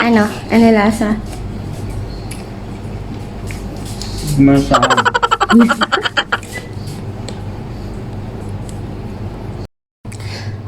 Ano? Ano lasa? Masarap.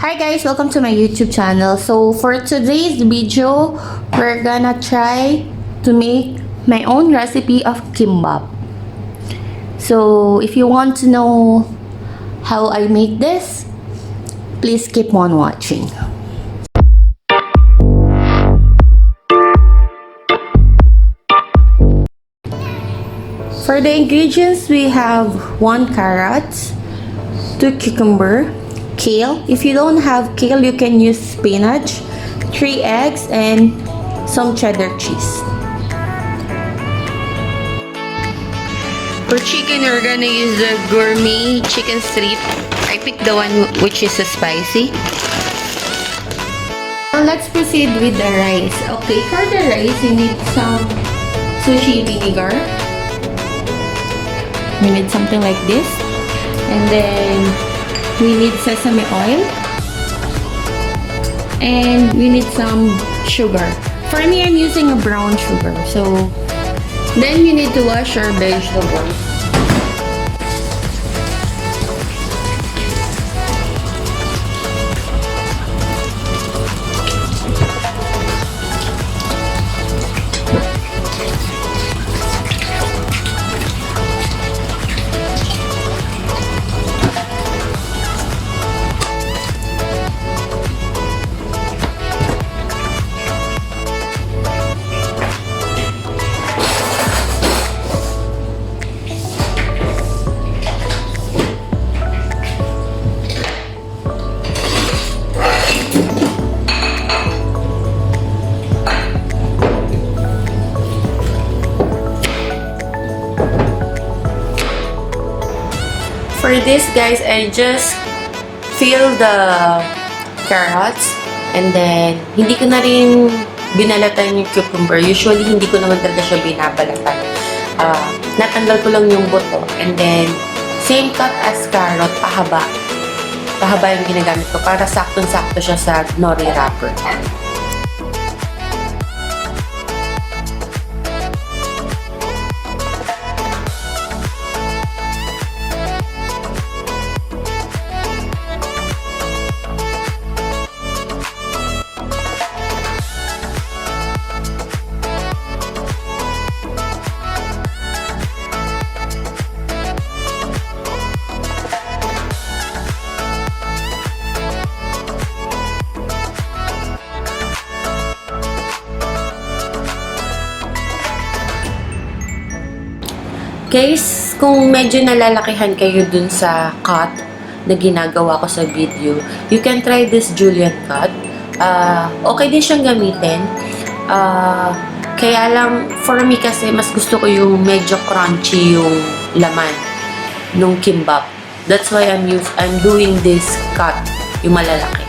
Hi guys, welcome to my YouTube channel. So for today's video, we're gonna try to make my own recipe of kimbap. So if you want to know how I make this, please keep on watching. For the ingredients, we have 1 carrot, 2 cucumber, kale. If you don't have kale, you can use spinach, 3 eggs, and some cheddar cheese. For chicken, we're gonna use the gourmet chicken strip. I picked the one which is spicy. Now let's proceed with the rice. Okay, for the rice, you need some sushi vinegar. We need something like this. And then we need sesame oil. And we need some sugar. For me, I'm using a brown sugar. So, then you need to wash your vegetables. For this, guys, I just fill the carrots and then hindi ko na rin binalatan yung cucumber. Usually, hindi ko naman talaga siya binabalatan. Natanggal ko lang yung buto and then same cut as carrot, pahaba. Pahaba yung ginagamit ko para saktong-sakto siya sa nori wrapper. Guys, kung medyo nalalakihan kayo dun sa cut na ginagawa ko sa video, you can try this julienne cut. Okay din siyang gamitin. Kaya lang, for me kasi, mas gusto ko yung medyo crunchy yung laman nung kimbap. That's why I'm doing this cut, yung malalaki.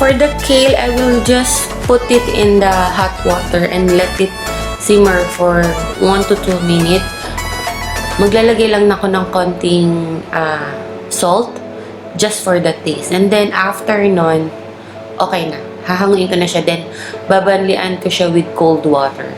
For the kale, I will just put it in the hot water and let it simmer for 1 to 2 minutes. Maglalagay lang ako ng konting salt just for the taste. And then after nun, okay na. Hahanguin ko na siya. Then babanlian ko siya with cold water.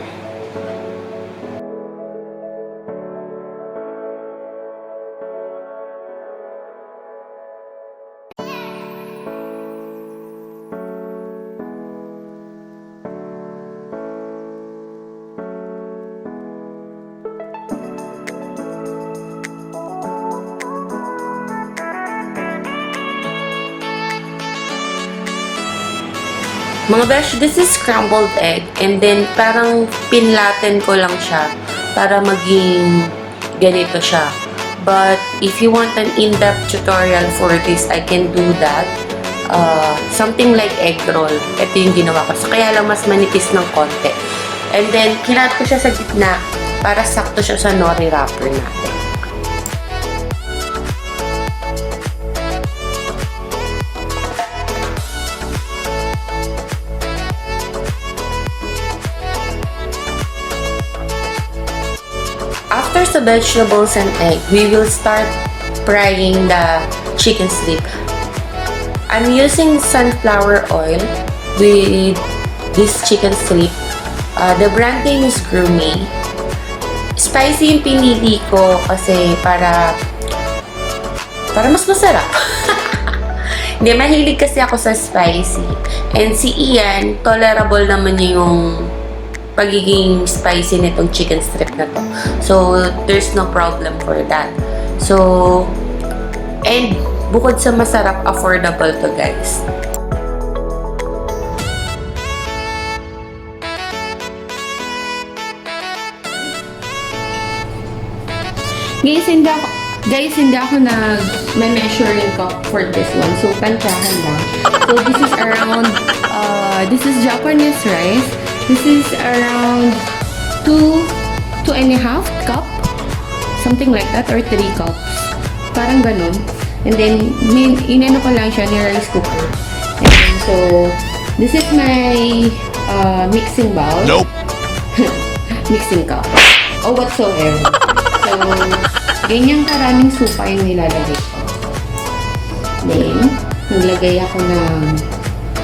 Mga besh, this is scrambled egg and then parang pinlaten ko lang siya para maging ganito siya. But if you want an in-depth tutorial for this, I can do that. Something like egg roll. Ito yung ginawa ko. So, kaya lang mas manipis ng konti. And then, kinat ko siya sa gitna para sakto siya sa nori wrapper natin. After sa vegetables and egg, we will start frying the chicken strip. I'm using sunflower oil with this chicken strip. The brand name is Gourmet. Spicy yung pinili ko kasi para mas masarap. Hindi, mahilig kasi ako sa spicy. And si Ian, tolerable naman niya yung pagiging spicy nitong chicken strip na to. So, there's no problem for that. So, and bukod sa masarap, affordable to, guys. Guys, hindi ako nag-measuring cup for this one. So, tansyahan lang. So, this is around, this is Japanese rice. This is around 2.5 cup. Something like that, or 3 cups. Parang ganun. And then, inano ko lang siya ni rice cooker. And then, so, this is my mixing bowl. Nope. Mixing cup. Or whatsoever. So, ganyang karaming supa yung nilalagay ko. Then, naglagay ako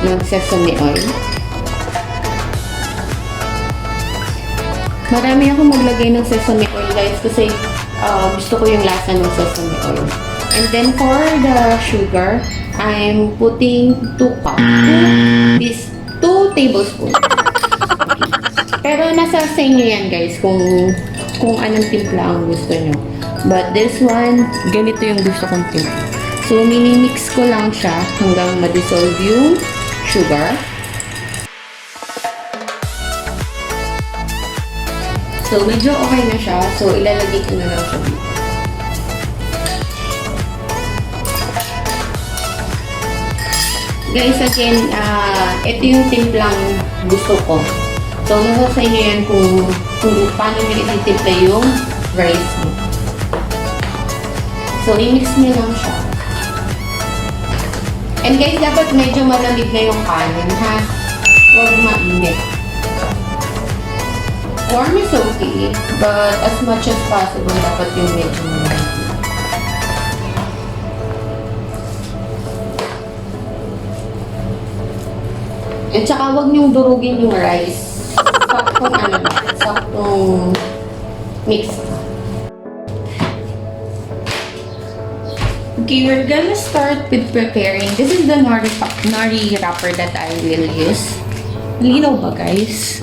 ng sesame oil. Marami ako maglagay ng sesame oil, guys, kasi gusto ko yung lasa ng sesame oil. And then, for the sugar, I'm putting 2 tablespoons. Okay. Pero nasa sa inyo yan, guys, kung anong timpla ang gusto nyo. But this one, ganito yung gusto kong timpla. So, mini-mix ko lang siya hanggang ma-dissolve yung sugar. So, medyo okay na siya. So, ilalagay ko na lang siya dito. Guys, again, ito yung timplang gusto ko. So, nasa sa inyo yan kung paano nyo ititimpla yung rice mo. So, i-mix nyo lang siya. And guys, dapat medyo malamig na yung kanin, ha? Huwag mainit. Warm is okay, but as much as possible, dapat yung medyo malamig. At saka huwag niyong durugin yung rice. Saktong ano ba? Saktong mix. Okay, we're gonna start with preparing. This is the nori wrapper that I will use. Linaw ba, guys?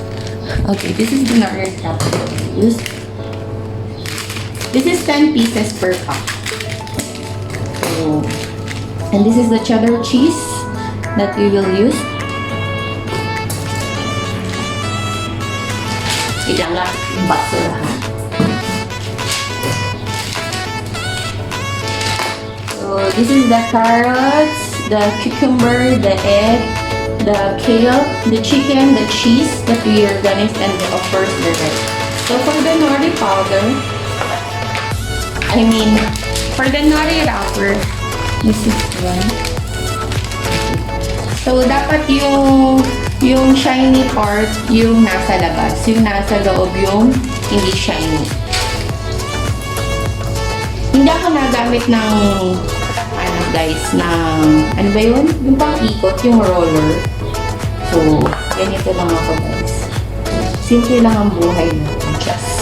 Okay, this is the nori wrapper that I will use. This is 10 pieces per cup. So, and this is the cheddar cheese that we will use. Ilangat butter, ha? So, this is the carrots, the cucumber, the egg, the kale, the chicken, the cheese that we are gonna, and of course the rice. So, for the nori powder, for the nori wrapper, this is one. So, dapat yung shiny part, yung nasa labas. Yung nasa loob, yung hindi shiny. Hindi ako nagamit ng, guys, ano ba yun? Yung pang-ikot, yung roller. So, ganito lang ako, guys. Simple lang ang buhay natin. Just.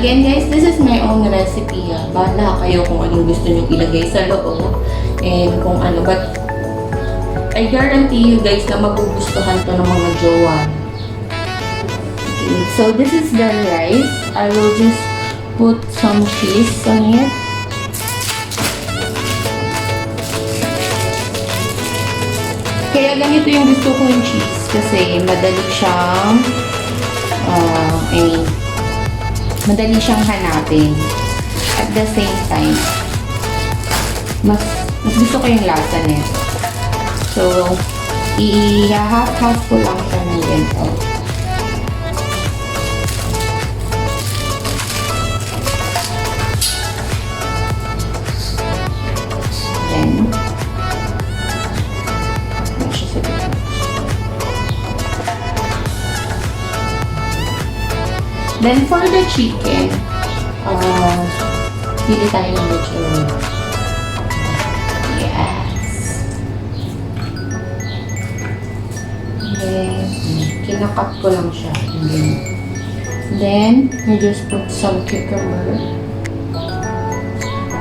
Again, guys, this is my own recipe. Bahala kayo kung anong gusto nyo ilagay sa loob. And kung ano. But, I guarantee you guys na magugustuhan to ng mga jowa. Okay, so this is the rice. I will just put some cheese on it. Kaya ganito yung gusto ko yung cheese. kasi madali siyang madali siyang hanapin. At the same time, mas gusto ko yung lasa nito. So, i-half-half ko lang siya ng ganito. Then, for the chicken, pili tayo ng medyo. Yes. Then, kinakat ko lang siya. Then, I just put some cucumber.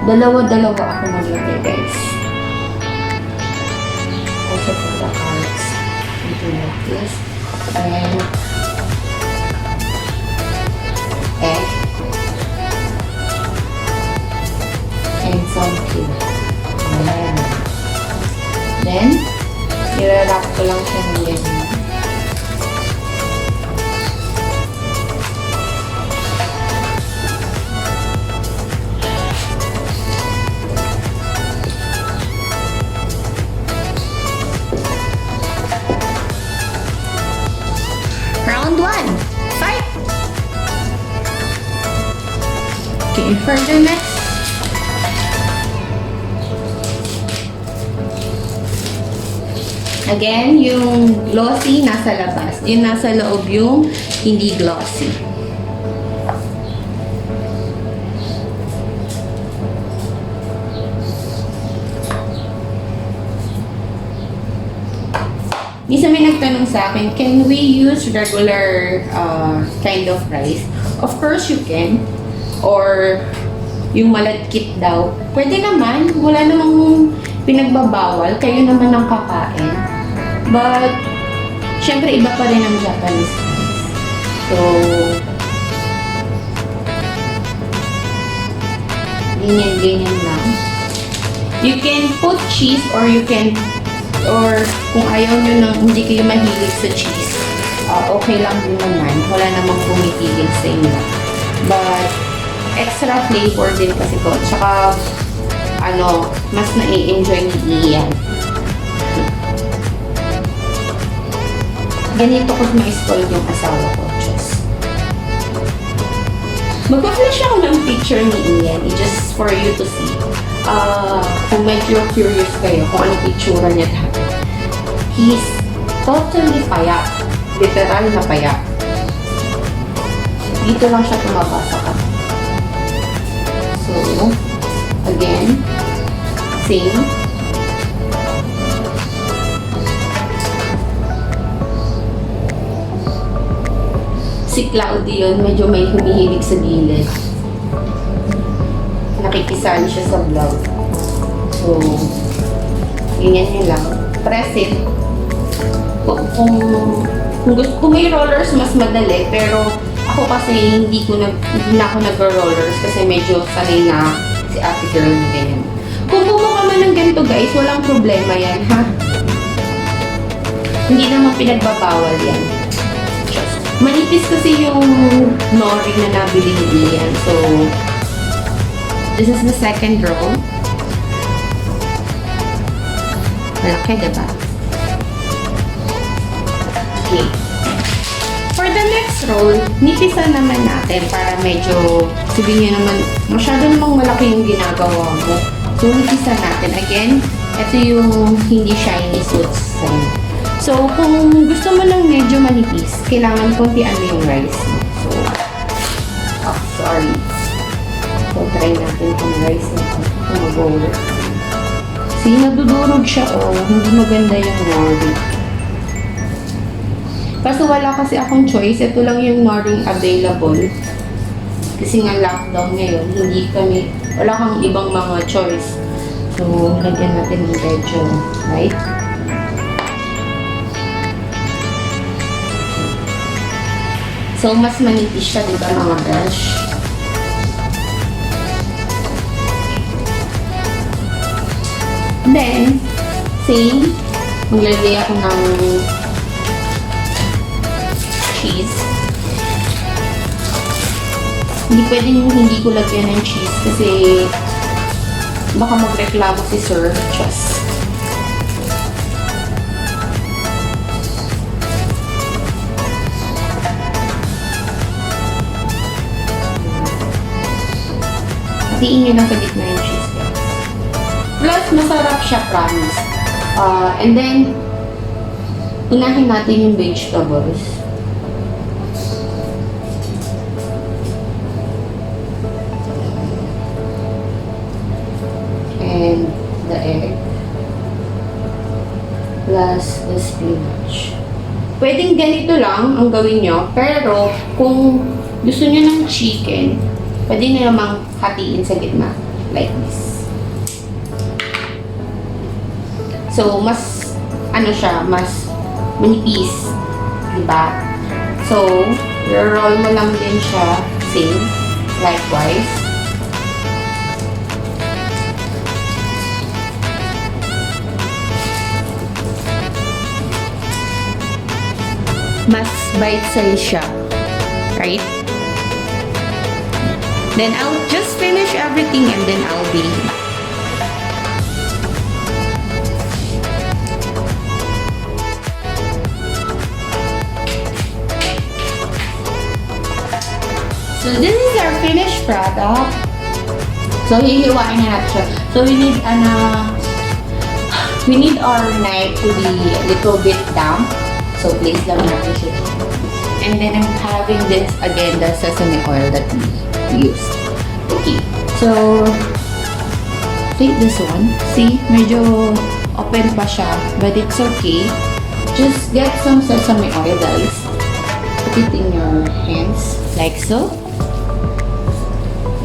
Dalawa-dalawa ako maglagay, guys. Also for the carrots. Ito like this. And egg and some cream. Then, i-wrap ko lang siya ng ganyan. Round 1. Fight! Okay, for the next. Again, yung glossy nasa labas. Yung nasa loob yung hindi glossy. Minsan may nagtanong sa akin, can we use regular kind of rice? Of course you can. Or yung malagkit daw. Pwede naman. Wala namang pinagbabawal. Kayo naman ang kakain. But, syempre iba pa rin ang Japanese rice. So, ganyan lang. You can put cheese or you can, or kung ayaw nyo nang hindi kayo mahilig sa cheese, okay lang din naman. Wala namang pumipigil sa inyo. But, extra flavor din kasi ko. Tsaka, mas na-enjoy ni Ian. Ganito ko ma-spoil yung asawa ko. Just. Magpa-flash ako ng picture ni Ian. Just for you to see. Kung medyo curious kayo kung anong itsura niya dati. He's totally payat. Literal na payat. Dito lang siya tumaba sa kanya. So, again, same. Si Claudia yun, medyo may humihilig sa gilid. Nakikisali siya sa vlog. So, ganyan nyo lang. Press it. Kung may rollers, mas madali. Pero, ako kasi hindi na ako nag-rollers kasi medyo sanay na si ate girl na ganyan. Kung bumuka man ng ganito guys, walang problema yan, ha? Hindi naman pinagbabawal yan. Just, manipis kasi yung nori na nabili ni Ian. So, this is the second roll. Malaki, diba? Okay. For the next roll, nipisan naman natin para medyo, sabihin nyo naman, masyado namang malaki yung ginagawa mo. So, nipisan natin. Again, ito yung hindi shiny suits. So, kung gusto mo lang medyo manipis, kailangan kontian mo yung rice mo. So, sorry. So, try natin yung rice na ito. Kung mag-work. See, nagdudurog siya, oh. Hindi maganda yung nori. Kaso wala kasi akong choice. Ito lang yung noring available. Kasi nga lockdown ngayon, wala kang ibang mga choice. So, lagyan natin ng medyo, right? So, mas manipis siya, diba mga besh? Then, same. Maglagay ako ng Hindi pwedeng hindi ko lagyan ng cheese kasi baka magreklamo si Sir. Just. Hatiin nyo ng palit na yung cheese. Plus, masarap siya, promise. And then, unahin natin yung vegetables. And the egg. Plus the spinach. Pwedeng ganito lang ang gawin nyo. Pero, kung gusto nyo ng chicken, pwede nyo namang hatiin sa gitna. Like this. So, mas, ano siya, mas manipis. Diba? So, roll mo lang din siya. Same. Likewise. Mas bite-size siya. Right? Then, I'll just finish everything and then I'll be back. So, this is our finished product. So, hihiwain na natin siya. So, we need our knife to be a little bit damp. So, place lang natin siya. And then, I'm having this, again, the sesame oil that we used. Okay. So, take this one. See? Medyo open pa siya. But it's okay. Just get some sesame oil, guys. Put it in your hands. Like so.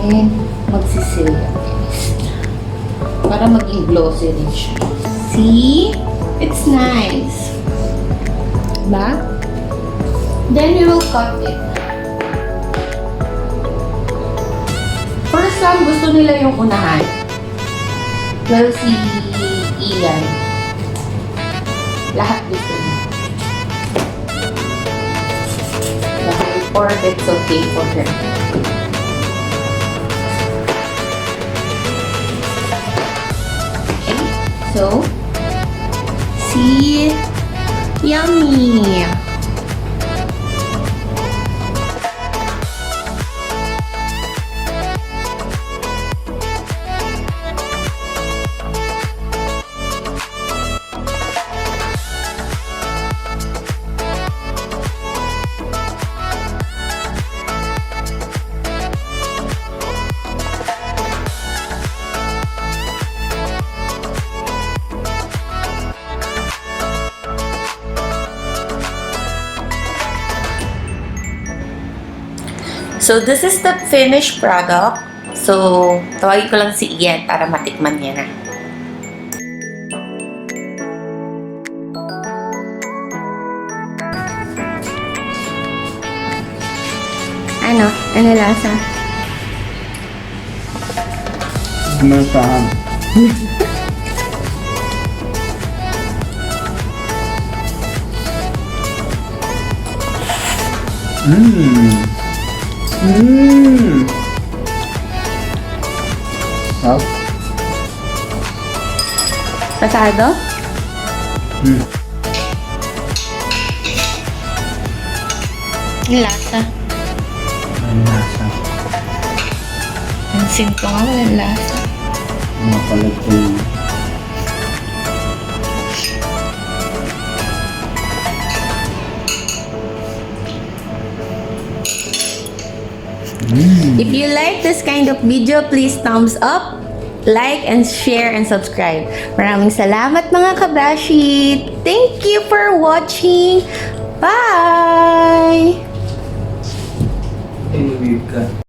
And magsisil yan, guys. Para maging glossy rin siya. See? It's nice. Diba? Then we will cut it. For some, gusto nila yung unahan. Well, si Ian. Lahat gusto niya. Or it's okay for her. Okay, so, see? Yummy! So, this is the finished product. So, tawagin ko lang si Ian para matikman niya na. Ano? Ano lasa? Masarap. Sarap. Pasado? Ang lasa. Ang lasa. Pansin ko nga walang lasa. Mapalag ko yun. If you like this kind of video, please thumbs up, like, and share, and subscribe. Maraming salamat mga kabashi! Thank you for watching! Bye! Ay, weird ka.